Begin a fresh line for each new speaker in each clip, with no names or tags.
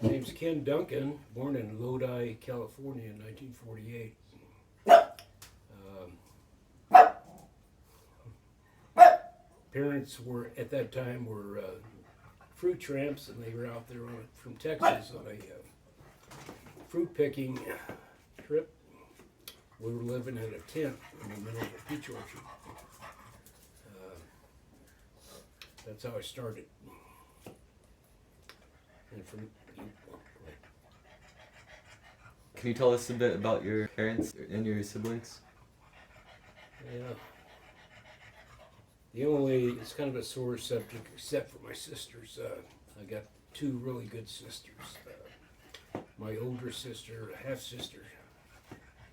My name's Ken Duncan, born in Lodi, California in 1948. Parents were, at that time, were fruit tramps, and they were out there from Texas on a fruit picking trip. We were living in a tent in the middle of a peach orchard. That's how I started. And from
Can you tell us a bit about your parents and your siblings?
yeah, it's kind of a sore subject, except for my sisters. I got two really good sisters. My older sister, half sister,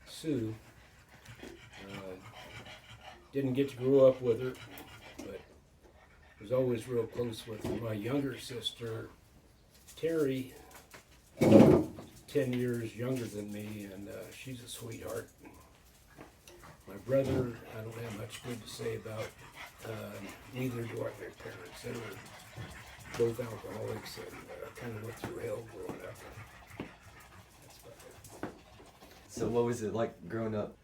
Sue, didn't get to grow up with her, but was always real close with her. My younger sister, Terry, 10 years younger than me, and she's a sweetheart. My brother, I don't have much good to say about. Neither do I my parents. They were both alcoholics and kind of went through hell growing up. That's about it.
So what was it like growing up?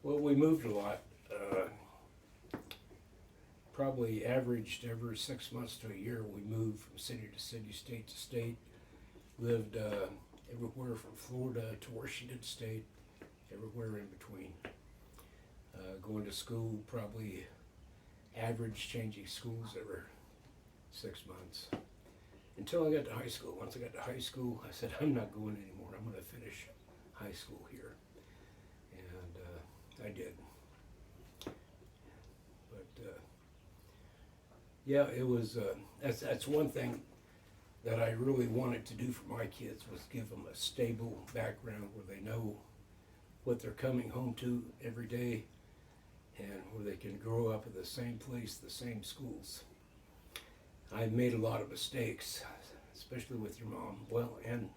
Well, we moved a lot. Probably averaged every 6 months to a year. We moved from city to city, state to state. Lived everywhere from Florida to Washington State, everywhere in between. Going to school, probably average changing schools every 6 months. Until I got to high school. Once I got to high school, I said, I'm not going anymore. I'm going to finish high school here. And I did. But yeah, it was, that's one thing that I really wanted to do for my kids, was give them a stable background where they know what they're coming home to every day, and where they can grow up in the same place, the same schools. I've made a lot of mistakes, especially with your mom, well, and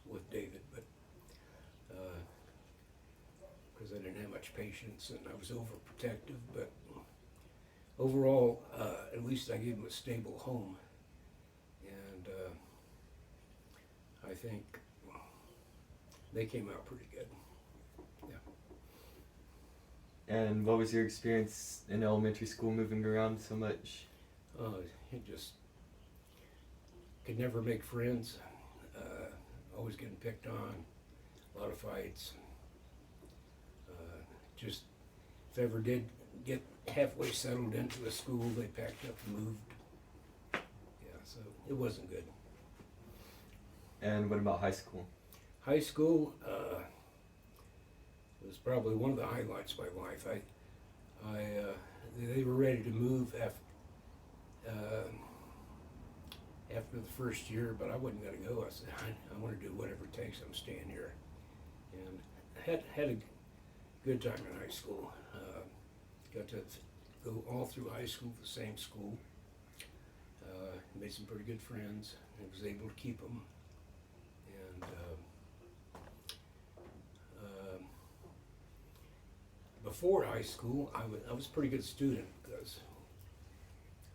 with David, but because I didn't have much patience and I was overprotective. But overall, at least I gave them a stable home, and I think they came out pretty good.
And what was your experience in elementary school moving around so much?
You just could never make friends, always getting picked on, a lot of fights. Just if ever did get halfway settled into a school, they packed up and moved. Yeah, so it wasn't good.
And what about high school?
High school was probably one of the highlights of my life. They were ready to move after the first year, but I wasn't going to go. I said, I want to do whatever it takes. I'm staying here. And I had a good time in high school. Got to go all through high school, the same school. Made some pretty good friends. I was able to keep them. And before high school, I was a pretty good student, because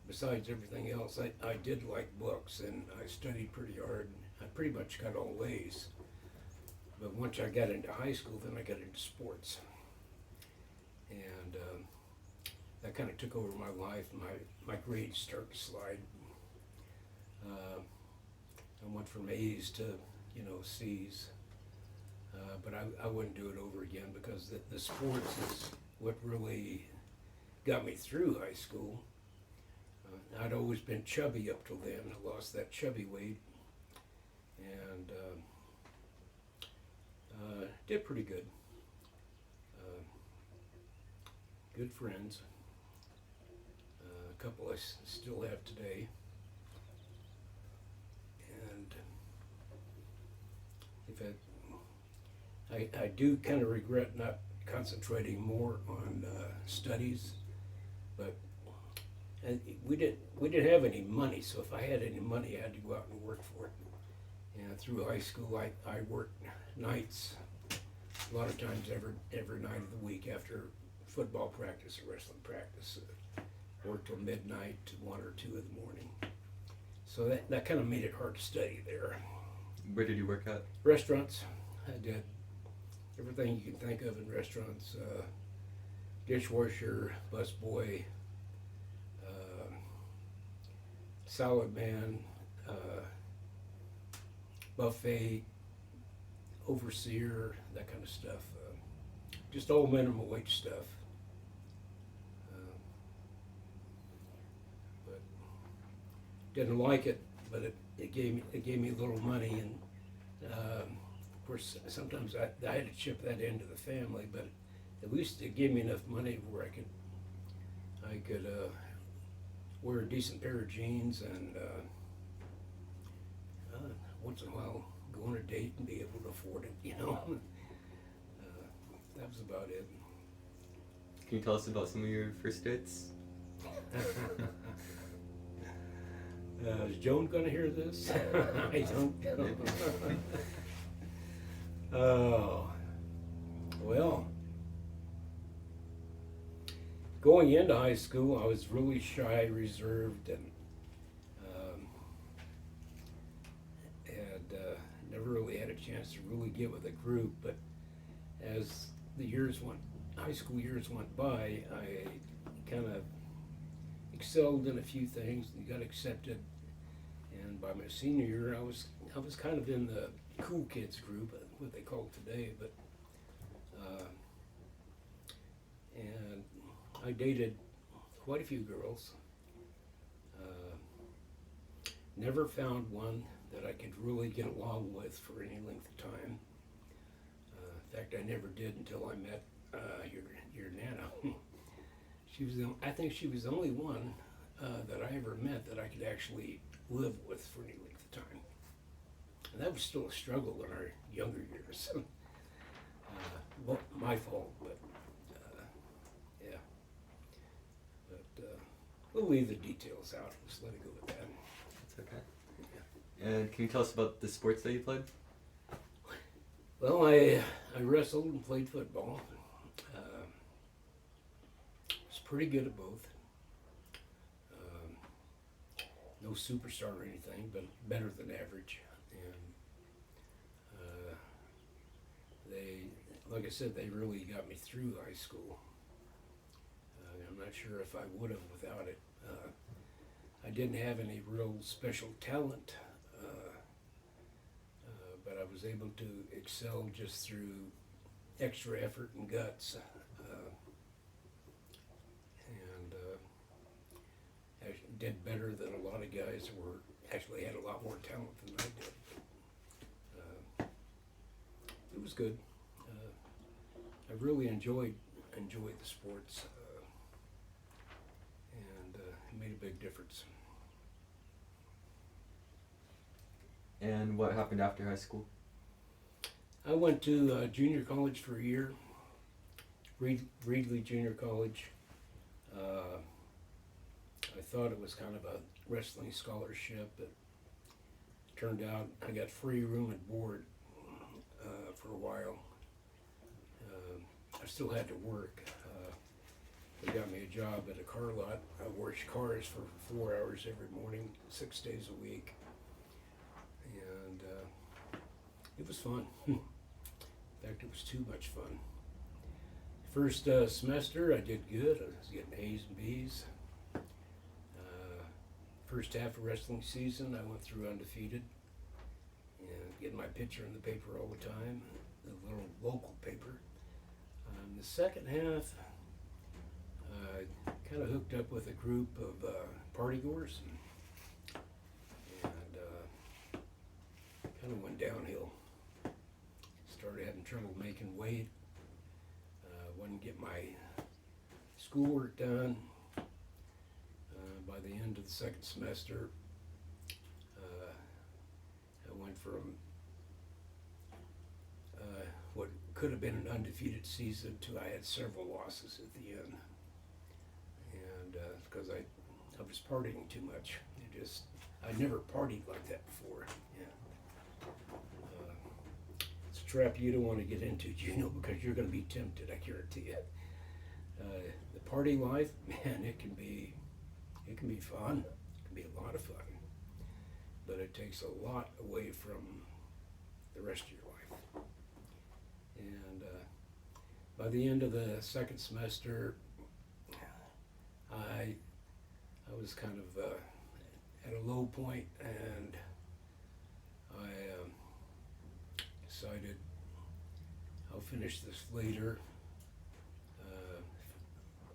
besides everything else, I did like books, and I studied pretty hard. I pretty much got all A's. But once I got into high school, then I got into sports. And that kind of took over my life. My grades started to slide. I went from A's to, C's. But I wouldn't do it over again, because the sports is what really got me through high school. I'd always been chubby up till then. I lost that chubby weight, and did pretty good. Good friends. A couple I still have today. And I do kind of regret not concentrating more on studies, but we didn't have any money, so if I had any money, I had to go out and work for it. And through high school, I worked nights, a lot of times every night of the week after football practice or wrestling practice. Worked till midnight to 1 or 2 in the morning. So that kind of made it hard to study there.
Where did you work at?
Restaurants. I did everything you can think of in restaurants. Dishwasher, busboy, salad man, buffet, overseer, that kind of stuff. Just all minimum wage stuff. But didn't like it, but it gave me a little money, and of course sometimes I had to chip that into the family, but at least it gave me enough money where I could wear a decent pair of jeans and once in a while go on a date and be able to afford it, you know. That was about it.
Can you tell us about some of your first dates?
Is Joan gonna hear this? I don't know. Oh, well, going into high school, I was really shy, reserved, and never really had a chance to really get with a group. But as the high school years went by, I kind of excelled in a few things and got accepted. And by my senior year, I was kind of in the cool kids group, what they call it today. But and I dated quite a few girls. Never found one that I could really get along with for any length of time. In fact, I never did until I met your Nana. I think she was the only one that I ever met that I could actually live with for any length of time. And that was still a struggle in our younger years. Well, my fault, but yeah. But we'll leave the details out. Just let it go with that.
That's okay. And can you tell us about the sports that you played?
Well, I wrestled and played football. Was pretty good at both. No superstar or anything, but better than average. And like I said, they really got me through high school. I'm not sure if I would have without it. I didn't have any real special talent, but I was able to excel just through extra effort and guts. And I did better than a lot of guys who actually had a lot more talent than I did. It was good. I really enjoyed the sports, and it made a big difference.
And what happened after high school?
I went to junior college for a year, Reedley Junior College. I thought it was kind of a wrestling scholarship, but it turned out I got free room and board for a while. I still had to work. They got me a job at a car lot. I washed cars for 4 hours every morning, 6 days a week. And it was fun. In fact, it was too much fun. First semester, I did good. I was getting A's and B's. First half of wrestling season, I went through undefeated and getting my picture in the paper all the time, the little local paper. The second half, I kind of hooked up with a group of partygoers and kind of went downhill. Started having trouble making weight. Wouldn't get my schoolwork done. By the end of the second semester, I went from what could have been an undefeated season to I had several losses at the end. And because I was partying too much. I never partied like that before. Yeah. It's a trap you don't want to get into, because you're going to be tempted, I guarantee you. The party life, man, it can be fun. It can be a lot of fun. But it takes a lot away from the rest of your life. And by the end of the second semester, I was kind of at a low point, and I decided I'll finish this later.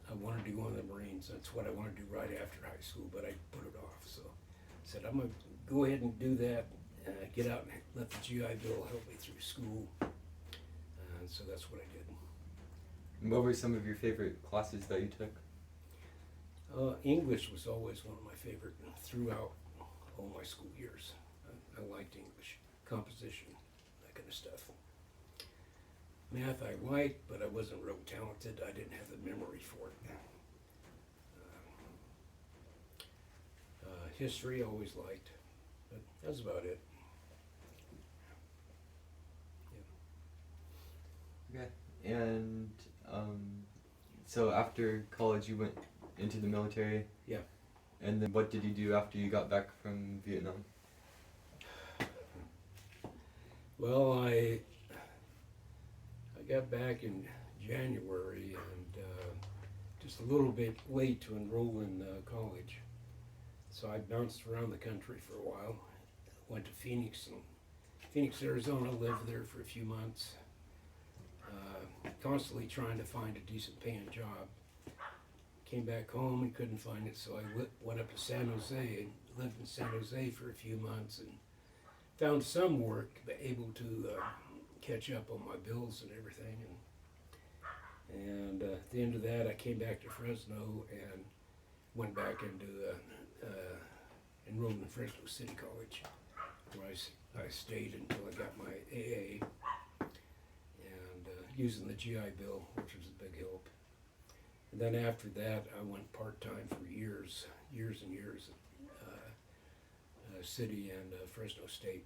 I wanted to go in the Marines. That's what I wanted to do right after high school, but I put it off. So I said, I'm going to go ahead and do that, get out and let the GI Bill help me through school. And so that's what I did.
And what were some of your favorite classes that you took?
English was always one of my favorite throughout all my school years. I liked English, composition, that kind of stuff. Math I liked, but I wasn't real talented. I didn't have the memory for it. History I always liked, but that's about it.
Okay. And so after college, you went into the military?
Yeah.
And then what did you do after you got back from Vietnam?
Well, I got back in January and just a little bit late to enroll in college. So I bounced around the country for a while. Went to Phoenix, Arizona, lived there for a few months. Constantly trying to find a decent paying job. Came back home and couldn't find it, so I went up to San Jose and lived in San Jose for a few months and found some work, but able to catch up on my bills and everything. And at the end of that, I came back to Fresno and went back into enrolled in Fresno City College, where I stayed until I got my AA, and using the GI Bill, which was a big help. And then after that, I went part-time for years and years at City and Fresno State.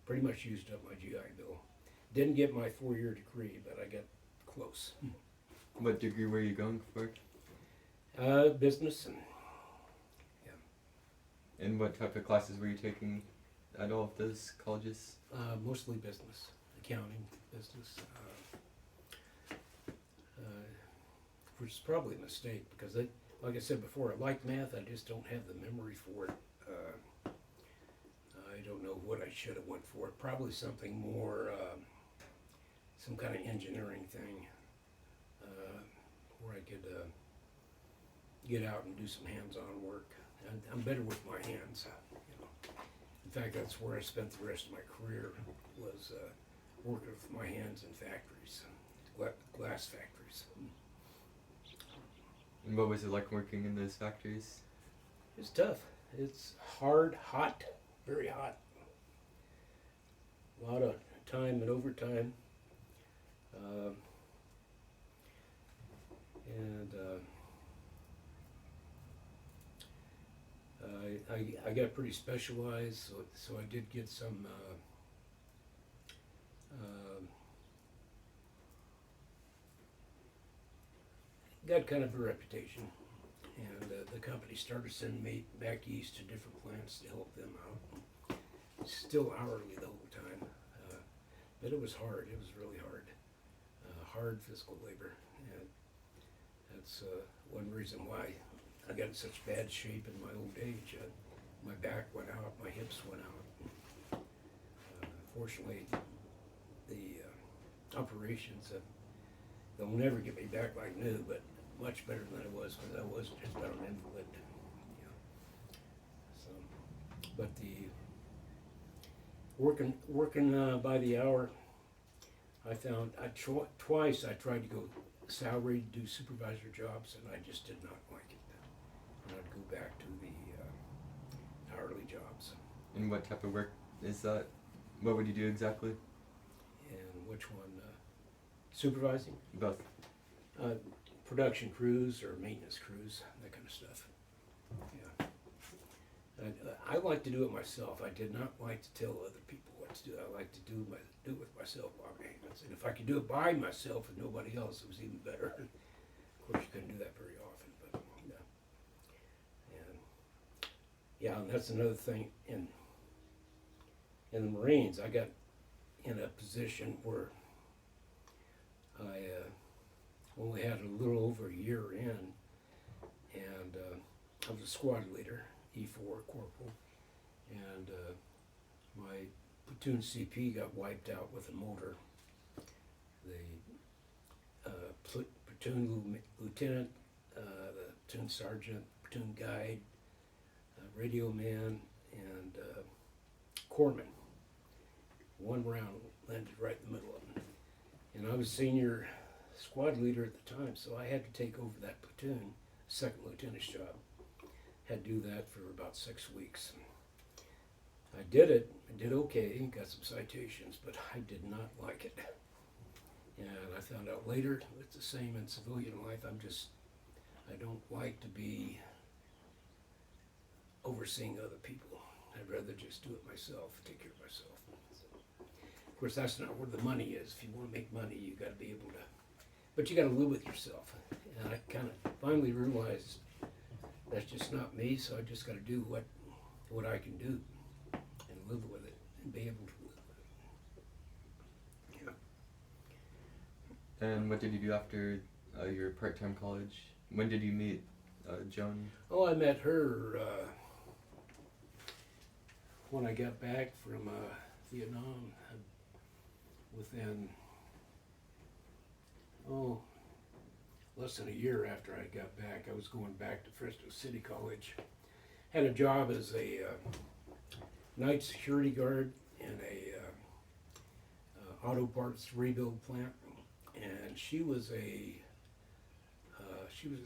Pretty much used up my GI Bill. Didn't get my 4-year degree, but I got close.
What degree were you going for?
Business.
And what type of classes were you taking at all of those colleges?
Mostly business, accounting, business. Which is probably a mistake because, like I said before, I like math. I just don't have the memory for it. I don't know what I should have went for. Probably something more, some kind of engineering thing, where I could get out and do some hands-on work. I'm better with my hands. In fact, that's where I spent the rest of my career, was working with my hands in factories, glass factories.
And what was it like working in those factories?
It's tough. It's hard, hot, very hot. A lot of time and overtime. I got pretty specialized, so I did get some got kind of a reputation, and the company started sending me back east to different plants to help them out. Still hourly the whole time, but it was hard. It was really hard, hard physical labor, and that's one reason why I got in such bad shape in my old age. My back went out, my hips went out. Fortunately, the operations, they'll never get me back like new, but much better than I was, because I was just about an invalid. So, but the working by the hour, I found twice I tried to go salary, do supervisor jobs, and I just did not like it. And I'd go back to the hourly jobs.
And what type of work is that? What would you do exactly?
And which one? Supervising?
Both.
Production crews or maintenance crews, that kind of stuff. Yeah. I like to do it myself. I did not like to tell other people what to do. I like to do it with myself by my hands. And if I could do it by myself with nobody else, it was even better. Of course, you couldn't do that very often, but yeah, and that's another thing in the Marines. I got in a position where I only had a little over a year in, and I was a squad leader, E4 corporal, and my platoon CP got wiped out with a motor. The platoon lieutenant, the platoon sergeant, platoon guide, radio man, and corpsman. One round landed right in the middle of them. And I was senior squad leader at the time, so I had to take over that platoon, second lieutenant's job. Had to do that for about 6 weeks. I did it. I did okay, got some citations, but I did not like it. And I found out later, it's the same in civilian life. I don't like to be overseeing other people. I'd rather just do it myself, take care of myself. Of course, that's not where the money is. If you want to make money, you got to be able to, but you got to live with yourself. And I kind of finally realized that's just not me, so I just got to do what I can do and live with it and be able to live with it. Yeah.
And what did you do after your part-time college? When did you meet Joan?
Oh, I met her when I got back from Vietnam. Within, less than a year after I got back, I was going back to Fresno City College. Had a job as a night security guard in a auto parts rebuild plant, and she was a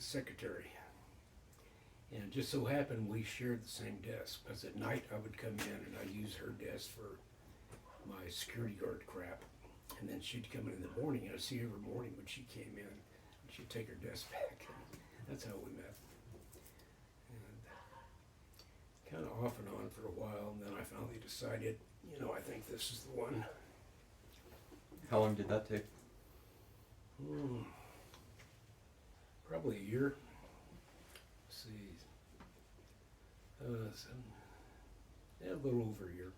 secretary. And it just so happened we shared the same desk, because at night I would come in and I'd use her desk for my security guard crap. And then she'd come in the morning, and I'd see her every morning when she came in, and she'd take her desk back. That's how we met. And kind of off and on for a while, and then I finally decided, I think this is the one.
How long did that take?
Probably a year. Let's see. A little over a year.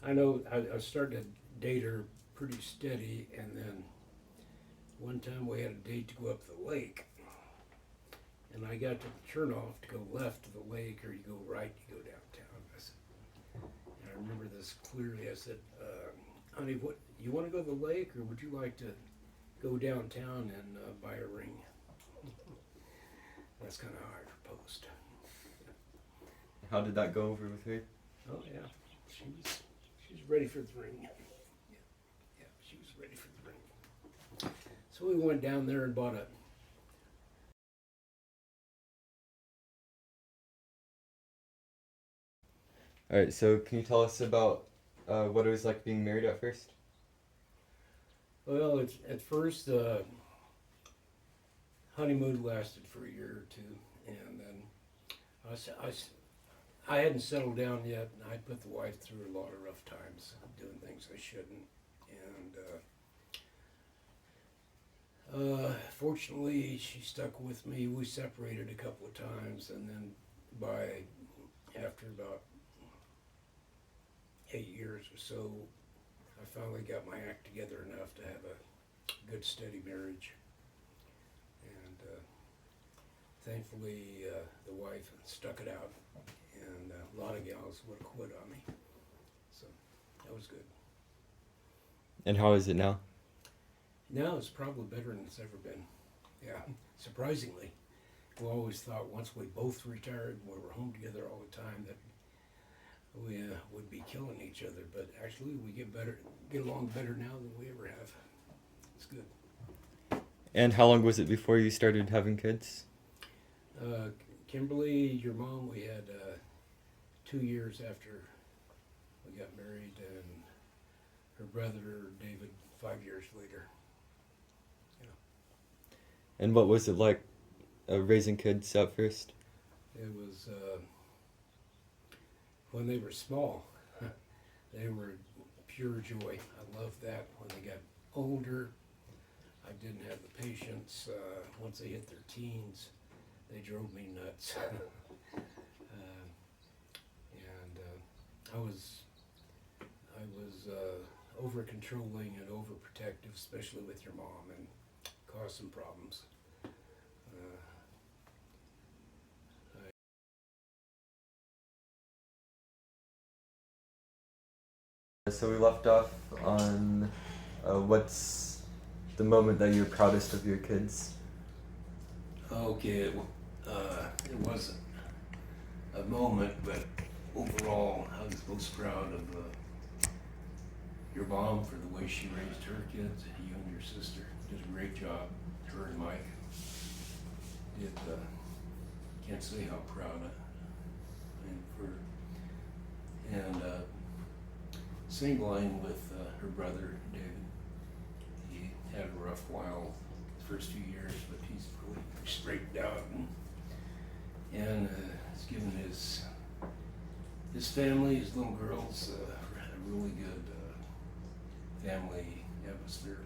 I know I started to date her pretty steady, and then one time we had a date to go up the lake, and I got to the turnoff to go left to the lake, or you go right, you go downtown. And I remember this clearly. I said, honey, what, you want to go to the lake, or would you like to go downtown and buy a ring? That's kind of how I proposed.
How did that go over with her?
Oh yeah, she was ready for the ring. Yeah, she was ready for the ring. So we went down there and bought a.
All right, so can you tell us about what it was like being married at first?
Well, at first, honeymoon lasted for a year or two, and then I hadn't settled down yet, and I put the wife through a lot of rough times, doing things I shouldn't, and fortunately, she stuck with me. We separated a couple of times, and then after about 8 years or so, I finally got my act together enough to have a good, steady marriage. And thankfully, the wife stuck it out, and a lot of gals would have quit on me. So that was good.
And how is it now?
Now it's probably better than it's ever been. Yeah, surprisingly. We always thought once we both retired, we were home together all the time, that we would be killing each other, but actually we get along better now than we ever have. It's good.
And how long was it before you started having kids?
Kimberly, your mom, we had 2 years after we got married, and her brother David 5 years later. Yeah.
And what was it like raising kids at first?
It was when they were small, they were pure joy. I loved that. When they got older, I didn't have the patience. Once they hit their teens, they drove me nuts. And I was over controlling and overprotective, especially with your mom, and cause some problems.
So we left off on what's the moment that you're proudest of your kids?
Okay, it wasn't a moment, but overall, I was most proud of your mom for the way she raised her kids. You and your sister did a great job. Her and Mike did. Can't say how proud I am for. And same line with her brother David. He had a rough while the first few years, but he's really straightened out and has given his family, his little girls, a really good family atmosphere.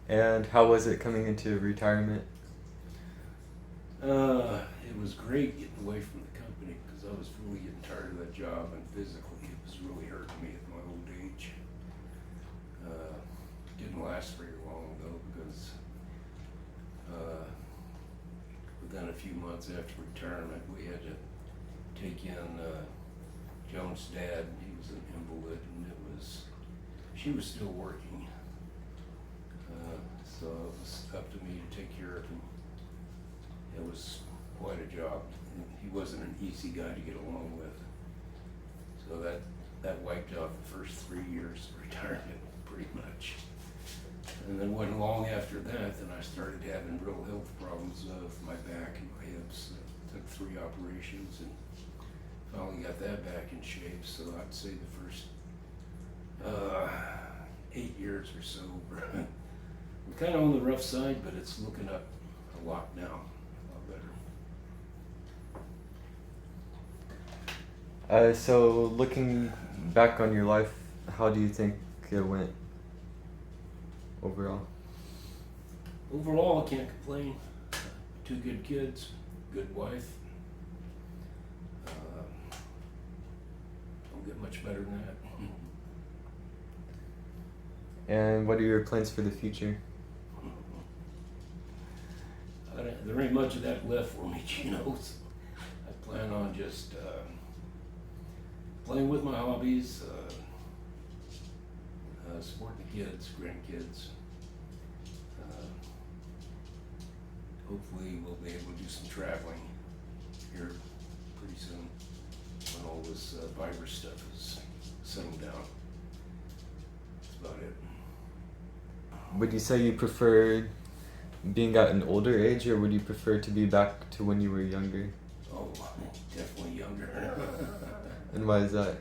And how was it coming into retirement?
It was great getting away from the company because I was really getting tired of that job, and physically it was really hurting me at my old age. Didn't last very long though, because within a few months after retirement we had to take in Joan's dad. He was an invalid, and she was still working, so it was up to me to take care of him. It was quite a job. He wasn't an easy guy to get along with. So that wiped out the first 3 years of retirement pretty much. And then wasn't long after that, then I started having real health problems with my back and my hips. Took 3 operations and finally got that back in shape. So I'd say the first 8 years or so we're kind of on the rough side, but it's looking up a lot now.
So looking back on your life, how do you think it went overall?
Overall, I can't complain. 2 good kids, good wife. Don't get much better than that.
And what are your plans for the future?
There ain't much of that left for me, you know. So I plan on just playing with my hobbies, supporting the kids, grandkids. Hopefully we'll be able to do some traveling here pretty soon when all this virus stuff is settled down. That's about it.
Would you say you prefer being at an older age, or would you prefer to be back to when you were younger?
Oh, definitely younger.
And why is that?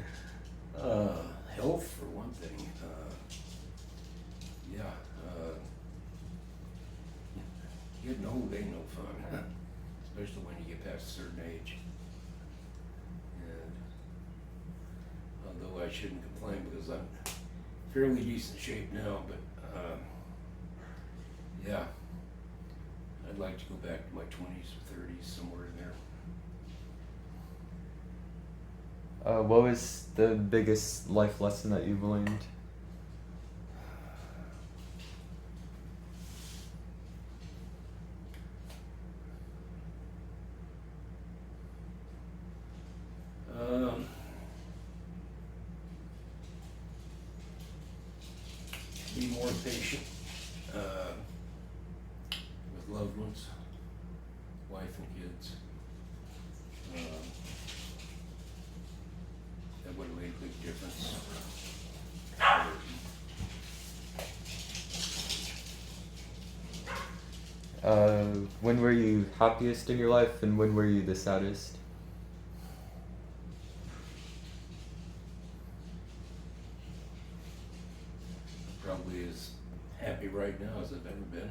Health for one thing. Getting old ain't no fun, especially when you get past a certain age. And although I shouldn't complain because I'm fairly decent shape now, but yeah, I'd like to go back to my 20s or 30s, somewhere in there.
What was the biggest life lesson that you've learned?
Be more patient with loved ones, wife and kids. That would have made a big difference.
When were you happiest in your life, and when were you the saddest?
Probably as happy right now as I've ever been.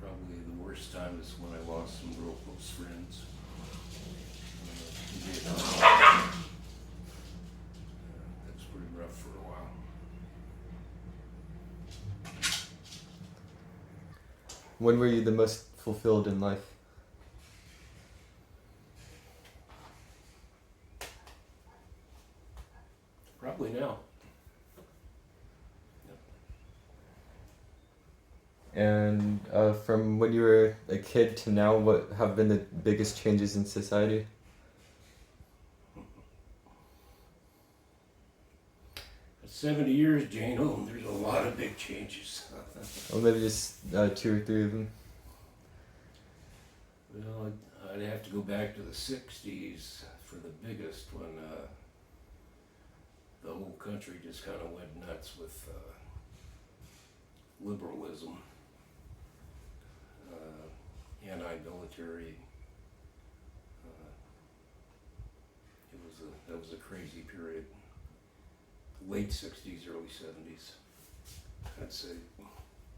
Probably the worst time is when I lost some real close friends. In Vietnam. That was pretty rough for a while.
When were you the most fulfilled in life?
Probably now.
And from when you were a kid to now, what have been the biggest changes in society?
70 years, Jane. Oh, there's a lot of big changes.
Or maybe just 2 or 3 of them.
Well, I'd have to go back to the 60s for the biggest one. The whole country just kind of went nuts with liberalism, anti-military. That was a crazy period. Late 60s, early 70s. I'd say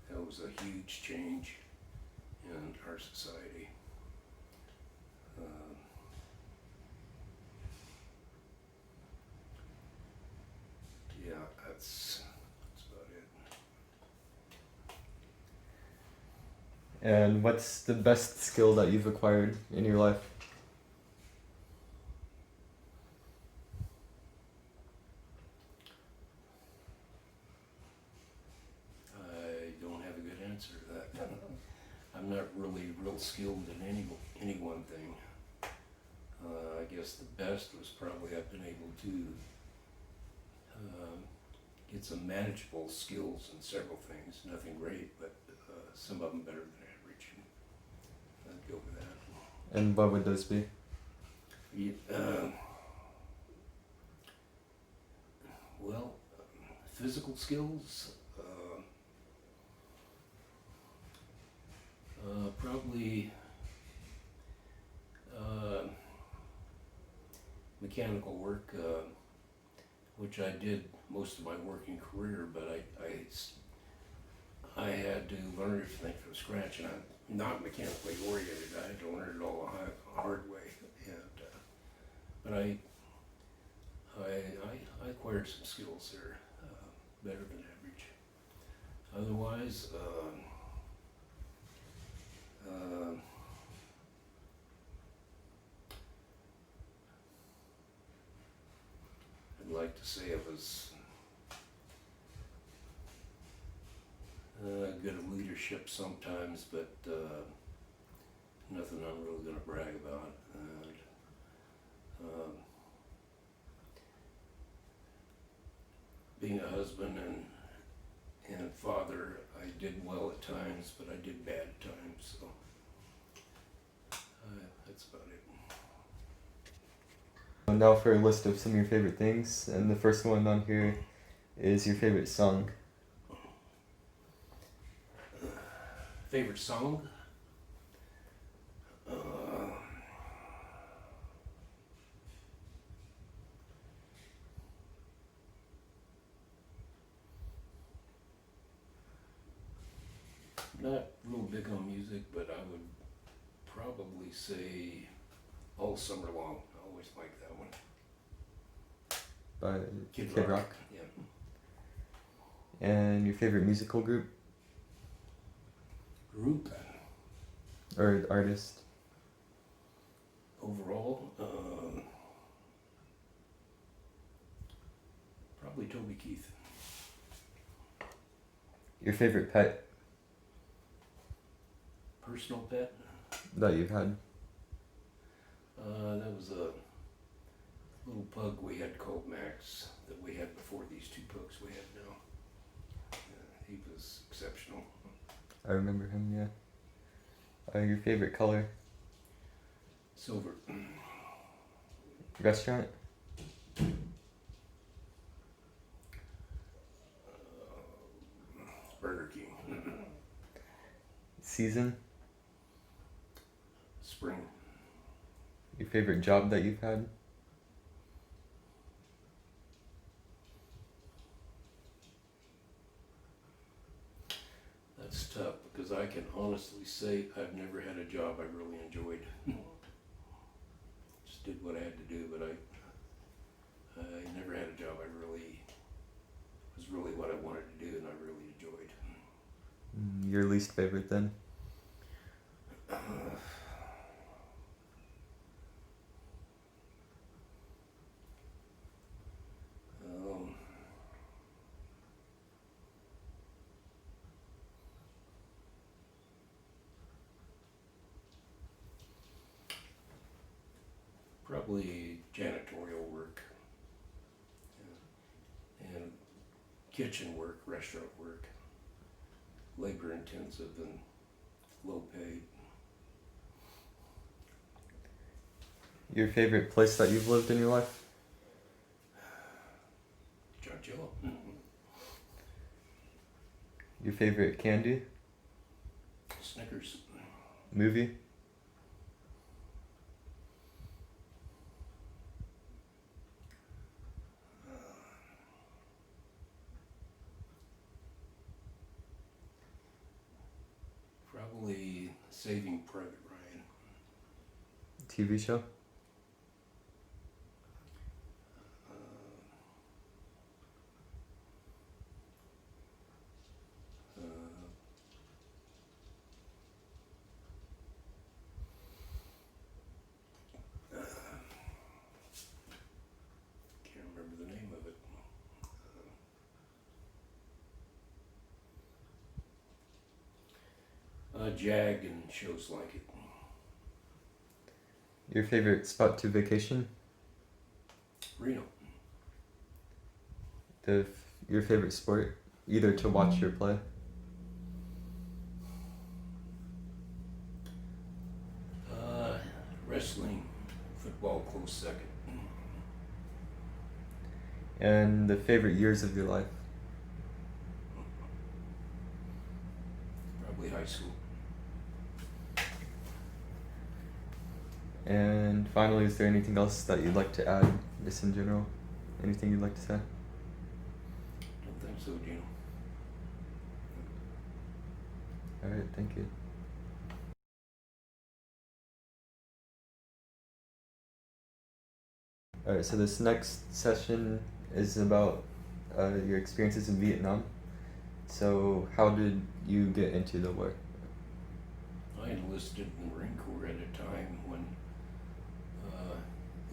that was a huge change in our society. Yeah, that's about it.
And what's the best skill that you've acquired in your life?
I don't have a good answer to that. I'm not really real skilled in any one thing. I guess the best was probably I've been able to get some manageable skills in several things. Nothing great, but some of them better than average. I'd go with that.
And what would those be?
Yeah, well, physical skills, probably mechanical work, which I did most of my working career, but I had to learn everything from scratch, and I'm not mechanically oriented. I had to learn it all the hard way, but I acquired some skills there, better than average. Otherwise, I'd like to say I was good at leadership sometimes, but nothing I'm really going to brag about. Being a husband and father, I did well at times, but I did bad at times, so that's about it.
Now for a list of some of your favorite things, and the first one on here is your favorite song.
Favorite song? Not real big on music, but I would probably say All Summer Long. I always like that one.
By
Kid
Kid
Rock.
Rock.
Yeah.
And your favorite musical group
Group
or artist?
overall, probably Toby Keith.
Your favorite pet
Personal pet?
that you've had?
That was a little pug we had called Max that we had before these two pugs we have now. He was exceptional.
I remember him, yeah. Your favorite color?
Silver.
Restaurant?
Burger King.
Season?
Spring.
Your favorite job that you've had?
That's tough because I can honestly say I've never had a job I really enjoyed. Just did what I had to do, but I never had a job I really was really what I wanted to do and I really enjoyed.
Your least favorite then?
Probably janitorial work, and kitchen work, restaurant work, labor intensive and low paid.
Your favorite place that you've lived in your life?
Churchill.
Your favorite candy?
Snickers.
Movie?
Probably Saving Private Ryan.
TV show?
Can't remember the name of it. Jag and shows like it.
Your favorite spot to vacation?
Reno.
Your favorite sport? Either to watch or play?
Wrestling, football close second.
And the favorite years of your life?
Probably high school.
And finally, is there anything else that you'd like to add, just in general? Anything you'd like to say?
Don't think so, Gino.
Alright, thank you. Alright, so this next session is about your experiences in Vietnam. So, how did you get into the war?
I enlisted in the Marine Corps at a time when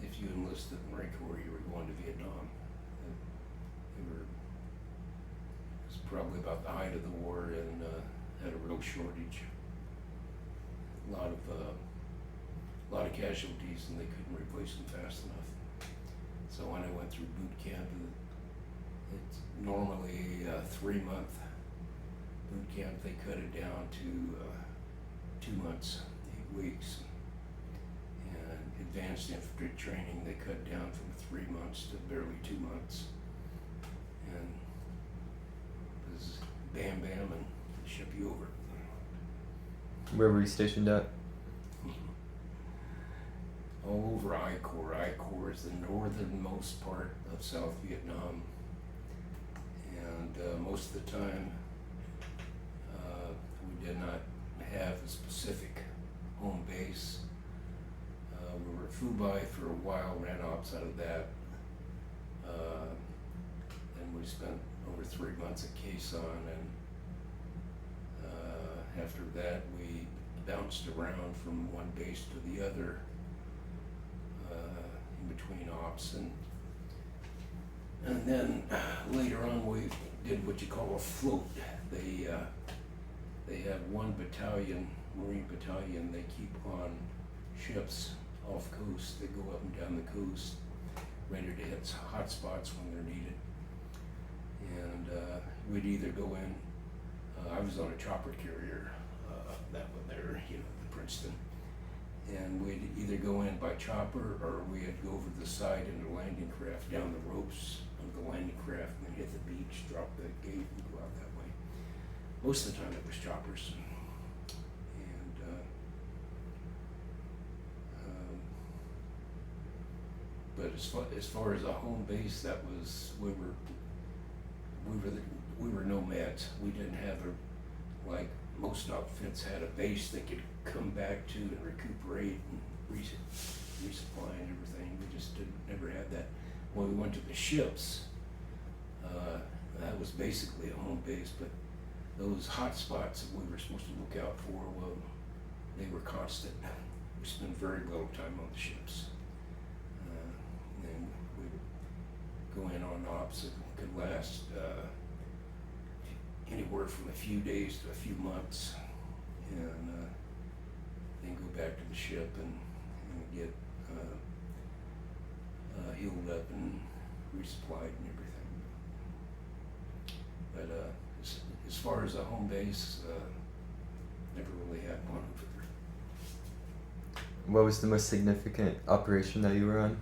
if you enlisted in the Marine Corps, you were going to Vietnam. It was probably about the height of the war and had a real shortage. A lot of casualties, and they couldn't replace them fast enough. So when I went through boot camp, it's normally a 3-month boot camp. They cut it down to 2 months, 8 weeks. And advanced infantry training, they cut down from 3 months to barely 2 months. And it was bam bam and ship you over.
Where were you stationed at?
All over I Corps. I Corps is the northernmost part of South Vietnam. And most of the time, we did not have a specific home base. We were at Phu Bai for a while, ran ops out of that. And we spent over 3 months at Quai Son, and after that we bounced around from one base to the other in between ops, and then later on we did what you call a float. They have one battalion, Marine battalion, they keep on ships off coast. They go up and down the coast, ready to hit hot spots when they're needed. And we'd either go in, I was on a chopper carrier, that one there, the Princeton. And we'd either go in by chopper, or we'd go over the side in a landing craft, down the ropes of the landing craft, and then hit the beach, drop the gate, and go out that way. Most of the time it was choppers. And but as far as a home base, that was, we were nomads. We didn't have like most outfits had a base they could come back to and recuperate and resupply and everything. We just never had that. When we went to the ships, that was basically a home base, but those hot spots that we were supposed to look out for, well, they were constant. We spent very little time on the ships. And we'd go in on ops that could last anywhere from a few days to a few months, and then go back to the ship and get healed up and resupplied and everything. But as far as a home base, never really had one over there.
What was the most significant operation that you were on?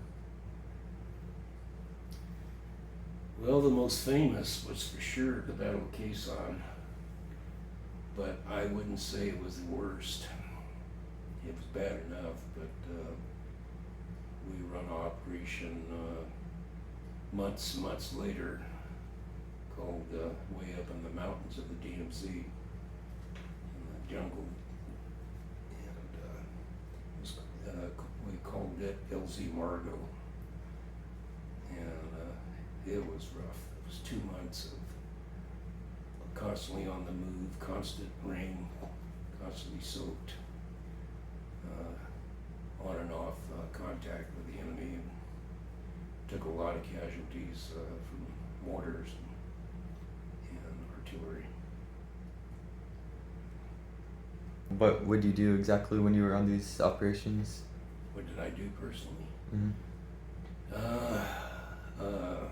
Well, the most famous was for sure the Battle of Quezon, but I wouldn't say it was the worst. It was bad enough, but we run an operation months later called way up in the mountains of the DMZ, in the jungle, and we called it LZ Margot, and it was rough. It was 2 months of constantly on the move, constant rain, constantly soaked, on and off contact with the enemy, and took a lot of casualties from mortars and artillery.
What would you do exactly when you were on these operations?
What did I do personally?
Mm-hmm.
Of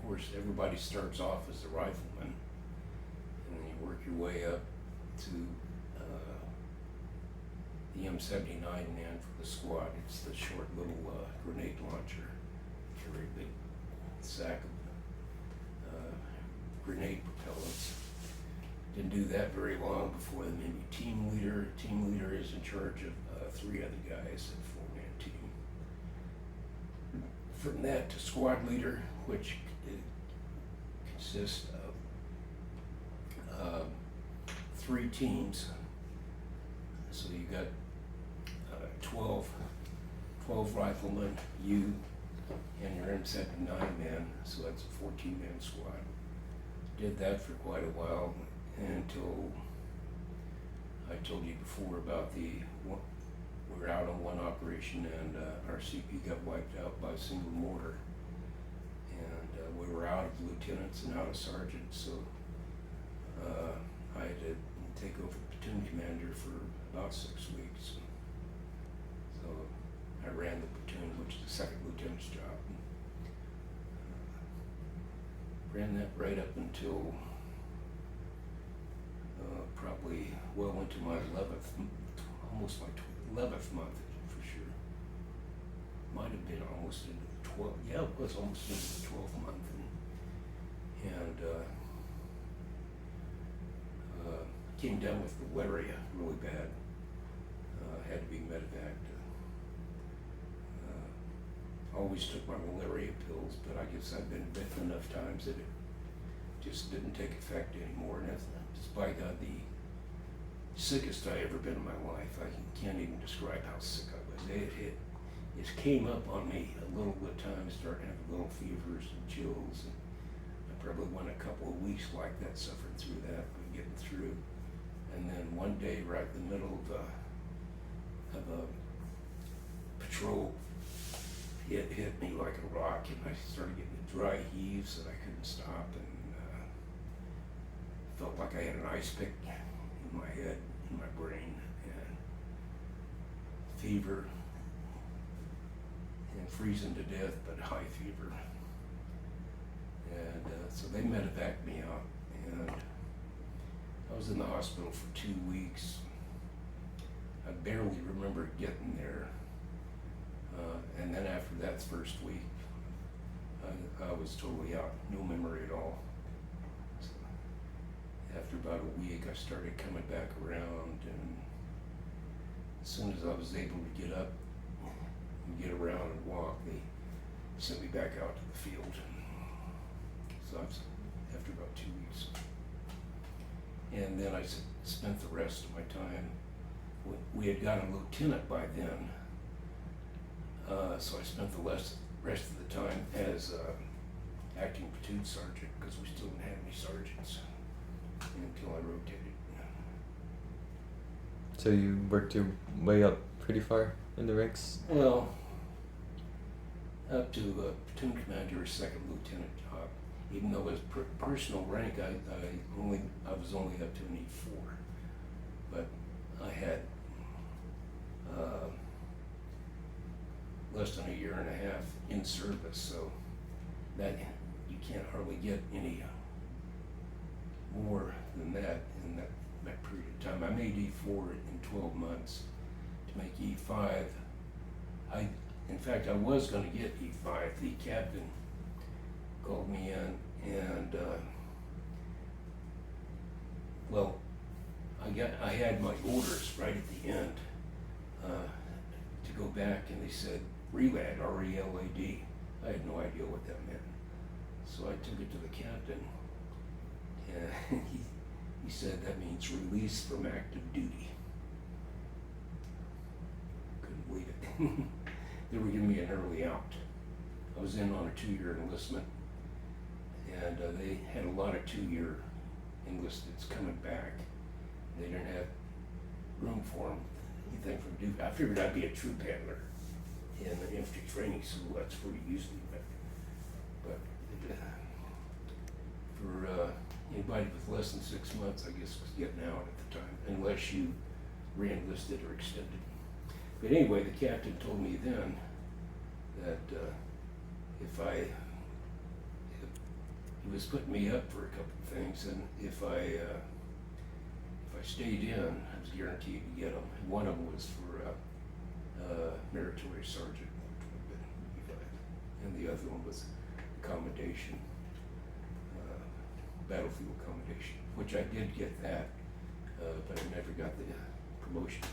course, everybody starts off as a rifleman, and then you work your way up to the M79 man for the squad. It's the short little grenade launcher, carry a big sack of grenade propellants. Didn't do that very long before they made me team leader. Team leader is in charge of 3 other guys in a 4-man team. From that to squad leader, which consists of 3 teams. So you got 12 riflemen, you and your M79 man, so that's a 14-man squad. Did that for quite a while until I told you before about we were out on one operation and our CP got wiped out by a single mortar, and we were out of lieutenants and out of sergeants, so I had to take over platoon commander for about 6 weeks. So I ran the platoon, which is the second lieutenant's job. Ran that right up until probably well into my 11th, 11th month for sure. Might have been almost into the 12th. Yeah, it was almost into the 12th month, and came down with malaria really bad. Had to be medevaced. Always took my malaria pills, but I guess I've been bitten enough times that it just didn't take effect anymore. And that's, by God, the sickest I ever been in my life. I can't even describe how sick I was. It came up on me a little at times, starting to have little fevers and chills. And I probably went a couple of weeks like that, suffering through that, but getting through. And then one day, right in the middle of a patrol, it hit me like a rock, and I started getting the dry heaves that I couldn't stop, and felt like I had an ice pick in my head, in my brain, and fever, and freezing to death, but high fever. And so they medevaced me out, and I was in the hospital for 2 weeks. I barely remember getting there. And then after that first week, I was totally out, no memory at all. So after about a week, I started coming back around, and as soon as I was able to get up and get around and walk, they sent me back out to the field. So I was, after about 2 weeks. And then I spent the rest of my time, we had got a lieutenant by then, so I spent the rest of the time as acting platoon sergeant, because we still didn't have any sergeants until I rotated.
So you worked your way up pretty far in the ranks?
Well, up to platoon commander or second lieutenant job. Even though it was personal rank, I was only up to an E4, but I had less than a year and a half in service, so that you can't hardly get any more than that in that period of time. I made E4 in 12 months. To make E5, in fact, I was going to get E5. The captain called me in, and well, I had my orders right at the end to go back, and they said RELAD, R-E-L-A-D. I had no idea what that meant, so I took it to the captain, and he said that means release from active duty. Couldn't believe it. They were giving me an early out. I was in on a 2-year enlistment, and they had a lot of 2-year enlisteds coming back. They didn't have room for them. Anything from duty. I figured I'd be a troop handler in the infantry training school. That's where you usually went. But for anybody with less than 6 months, I guess, was getting out at the time, unless you re-enlisted or extended. But anyway, the captain told me then that he was putting me up for a couple of things, and if I stayed in, I was guaranteed to get them. And one of them was for meritorious sergeant, and the other one was accommodation, battlefield accommodation, which I did get that, but I never got the promotion.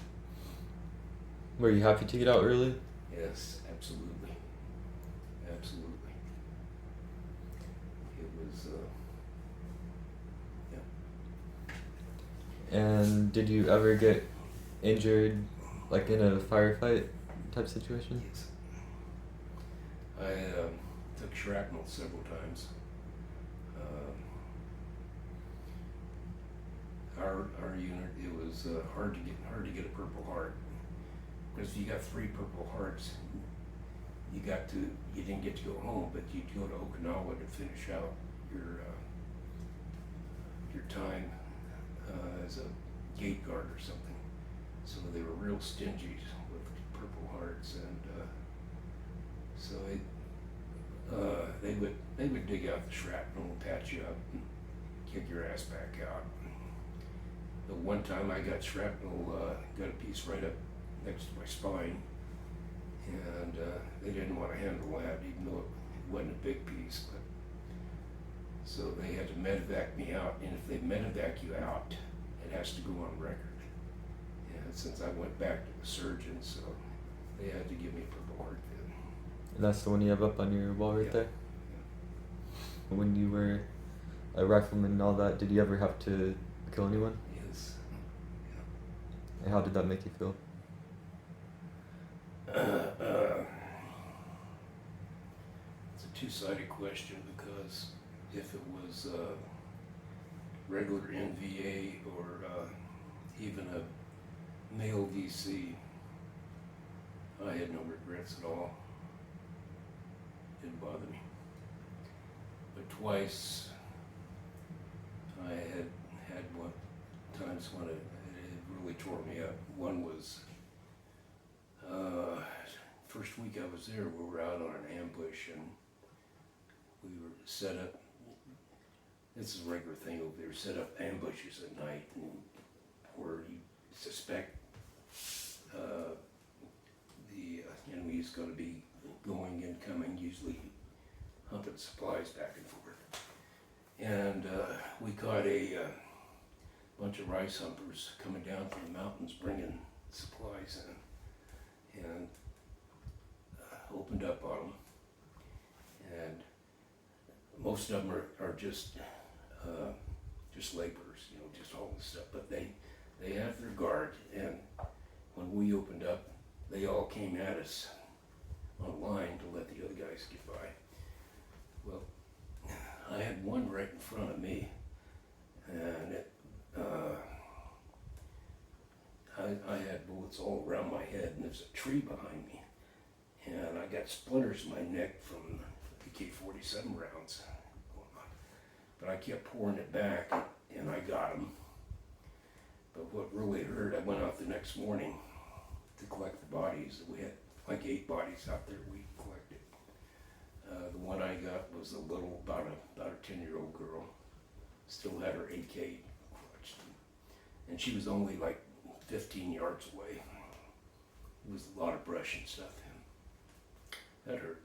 Were you happy to get out early?
Yes, absolutely. Absolutely. It was, yeah.
And did you ever get injured, like in a firefight type situation?
Yes. I took shrapnel several times. Our unit, it was hard to get a Purple Heart. Because if you got 3 Purple Hearts, you didn't get to go home, but you'd go to Okinawa to finish out your time as a gate guard or something. So they were real stingy with Purple Hearts, and so they would dig out the shrapnel and patch you up and kick your ass back out. The one time I got shrapnel, got a piece right up next to my spine, and they didn't want to handle that, even though it wasn't a big piece. But so they had to medevac me out, and if they medevac you out, it has to go on record. And since I went back to the surgeon, so they had to give me a Purple Heart then.
And that's the one you have up on your wall right
Yeah.
there? Yeah. When you were a rifleman and all that, did you ever have to kill anyone?
Yes. Yeah.
And how did that make you feel?
It's a two-sided question, because if it was regular NVA or even a male VC, I had no regrets at all. Didn't bother me. But twice I had times when it really tore me up. One was first week I was there, we were out on an ambush, and we were set up. This is a regular thing over there, set up ambushes at night, and where you suspect the enemy is going to be going and coming, usually humping supplies back and forth. And we caught a bunch of rice humpers coming down from the mountains bringing supplies in, and opened up on them. And most of them are just laborers, just all this stuff. But they have their guard, and when we opened up, they all came at us on line to let the other guys get by. Well, I had one right in front of me, and I had bullets all around my head, and there's a tree behind me, and I got splinters in my neck from AK-47 rounds going on. But I kept pouring it back, and I got him. But what really hurt, I went out the next morning to collect the bodies. We had like 8 bodies out there we collected. The one I got was a little, about a 10-year-old girl. Still had her AK clutched. And she was only like 15 yards away. It was a lot of brush and stuff. And that hurt.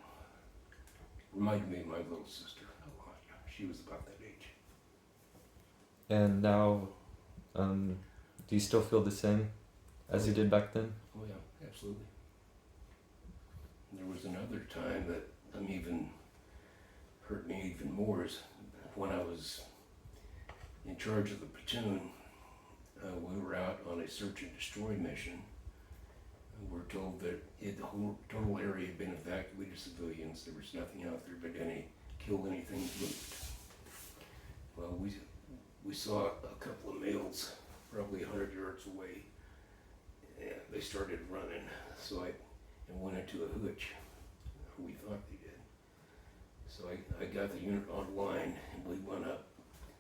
Reminded me of my little sister a lot. She was about that age.
And now, do you still feel the same as you did back then?
Oh yeah, absolutely. There was another time that hurt me even more is when I was in charge of the platoon. We were out on a search and destroy mission. We're told that the whole total area had been evacuated civilians. There was nothing out there but kill anything moved. Well, we saw a couple of males probably 100 yards away, and they started running. So I went into a hooch. We thought they did. So I got the unit online, and we went up,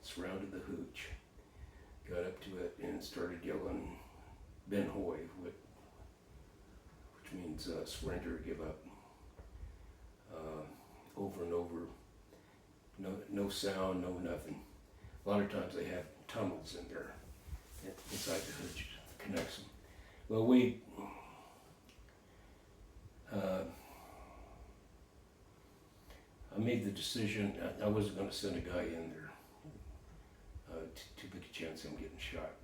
surrounded the hooch, got up to it, and started yelling Ben Hoy, which means surrender, give up, over and over. No sound, no nothing. A lot of times they have tunnels in there, inside the hooch, connects them. Well, I made the decision. I wasn't going to send a guy in there. Too big a chance of him getting shot.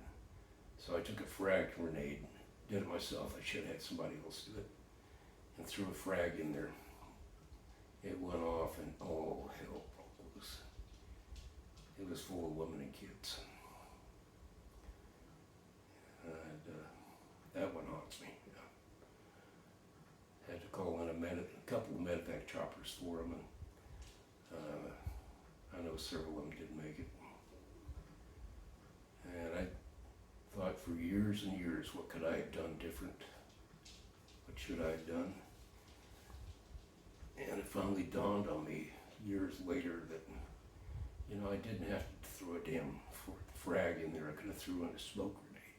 So I took a frag grenade, did it myself. I should have had somebody else do it, and threw a frag in there. It went off, and oh hell broke loose. It was full of women and kids. And that one haunts me. Yeah. Had to call in a couple of medevac choppers for them, and I know several of them didn't make it. And I thought for years and years, what could I have done different? What should I have done? And it finally dawned on me years later that, I didn't have to throw a damn frag in there. I could have threw in a smoke grenade.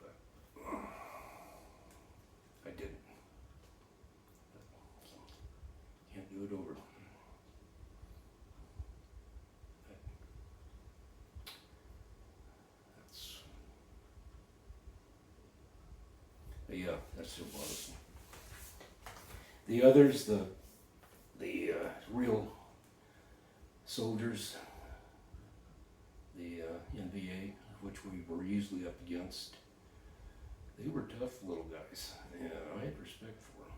But I didn't. Can't do it over. Yeah, that still bothers me. The others, the real soldiers, the NVA, which we were usually up against, they were tough little guys. Yeah, I had respect for them.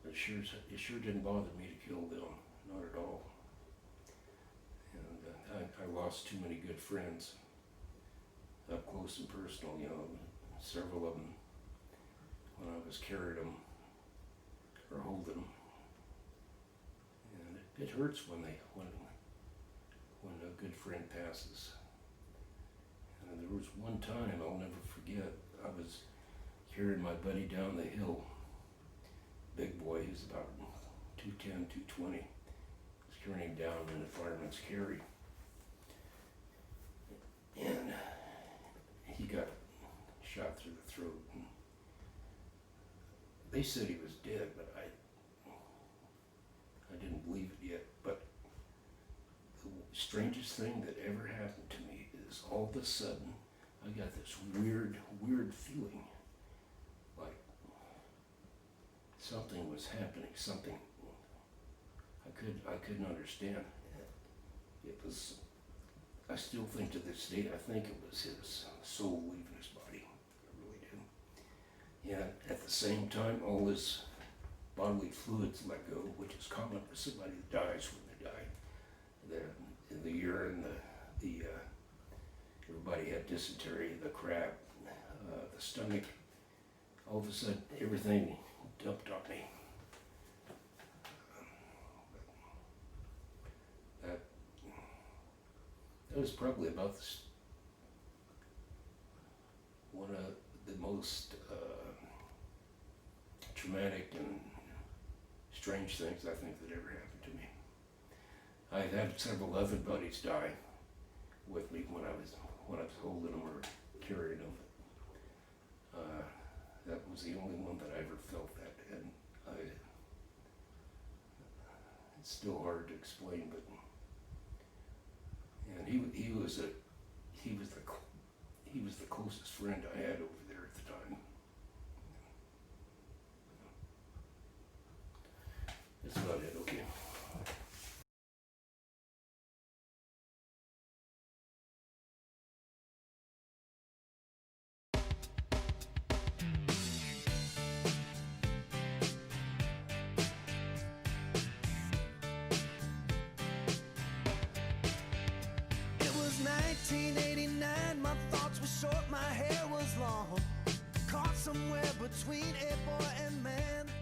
But it sure didn't bother me to kill them, not at all. And I lost too many good friends, up close and personal. Several of them, when I was carrying them or holding them. And it hurts when a good friend passes. And there was one time I'll never forget. I was carrying my buddy down the hill. Big boy, he's about 210, 220. I was carrying him down in a fireman's carry. And he got shot through the throat. And they said he was dead, but I didn't believe it yet. But the strangest thing that ever happened to me is all of a sudden I got this weird feeling like something was happening, something I couldn't understand. It was, I still think to this day, I think it was his soul leaving his body. I really do. Yeah, at the same time, all his bodily fluids let go, which is common for somebody that dies when they die. The urine, everybody had dysentery, the crap, the stomach. All of a sudden, everything dumped on me. That was probably about one of the most traumatic and strange things I think that ever happened to me. I've had several other buddies die with me when I was holding them or carrying them. that was the only one that I ever felt that, and it's still hard to explain, but, and he was the closest friend I had over there at the time. That's about it, okay.
It was 1989, my thoughts were short, my hair was long, caught somewhere between a boy and man.